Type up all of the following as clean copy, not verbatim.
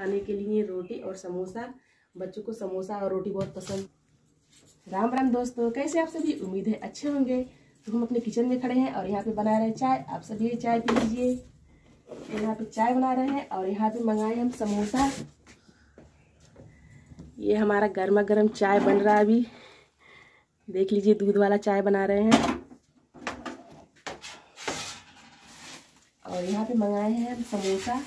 खाने के लिए रोटी और समोसा। बच्चों को समोसा और रोटी बहुत पसंद। राम राम दोस्तों, कैसे आप सभी? उम्मीद है अच्छे होंगे। तो हम अपने किचन में खड़े हैं और यहाँ पे बना रहे हैं चाय। आप सभी चाय पी लीजिए। यहाँ पे चाय बना रहे हैं और यहाँ पे मंगाए हम समोसा। ये हमारा गर्मा गर्म चाय बन रहा है अभी। देख लीजिए, दूध वाला चाय बना रहे हैं। और यहाँ पे मंगाए हैं हम समोसा।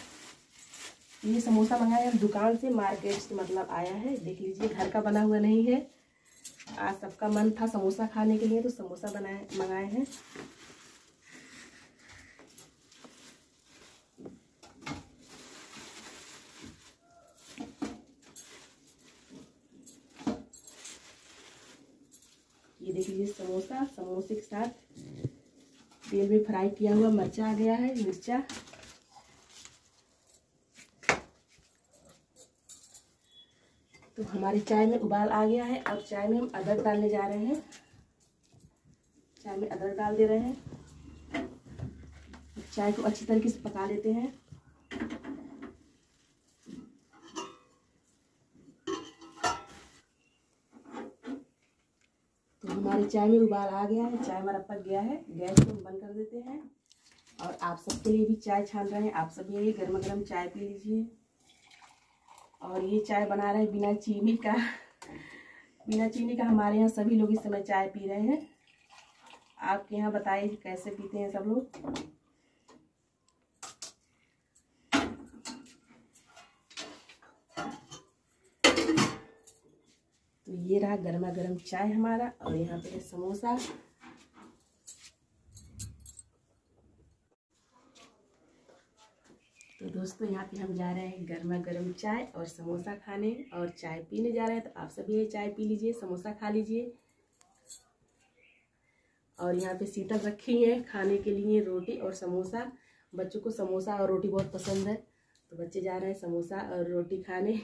ये समोसा मंगाए हम दुकान से, मार्केट से मतलब आया है। देख लीजिए, घर का बना हुआ नहीं है। आज सबका मन था समोसा खाने के लिए तो समोसा मंगाए हैं। ये देख लीजिए, समोसे के साथ तेल में फ्राई किया हुआ मिर्चा आ गया है। मिर्चा तो हमारी चाय में उबाल आ गया है और चाय में हम अदरक डालने जा रहे हैं। चाय में अदरक डाल दे रहे हैं। चाय को अच्छी तरीके से पका लेते हैं। तो हमारी चाय में उबाल आ गया है, चाय हमारा पक गया है। गैस को बंद कर देते हैं और आप सबके लिए भी चाय छान रहे हैं। आप सब ये गर्मा गर्म चाय पी लीजिए। और ये चाय बना रहे हैं बिना चीनी का। बिना चीनी का हमारे यहाँ सभी लोग इस समय चाय पी रहे हैं। आपके यहाँ बताइए कैसे पीते हैं सब लोग। तो ये रहा गर्मा गर्म चाय हमारा और यहाँ पे है समोसा। तो दोस्तों, यहाँ पे हम जा रहे हैं गर्मा गर्म चाय और समोसा खाने और चाय पीने जा रहे हैं। तो आप सभी ये चाय पी लीजिए, समोसा खा लीजिए। और यहाँ पे शीतल रखी है खाने के लिए रोटी और समोसा। बच्चों को समोसा और रोटी बहुत पसंद है तो बच्चे जा रहे हैं समोसा और रोटी खाने।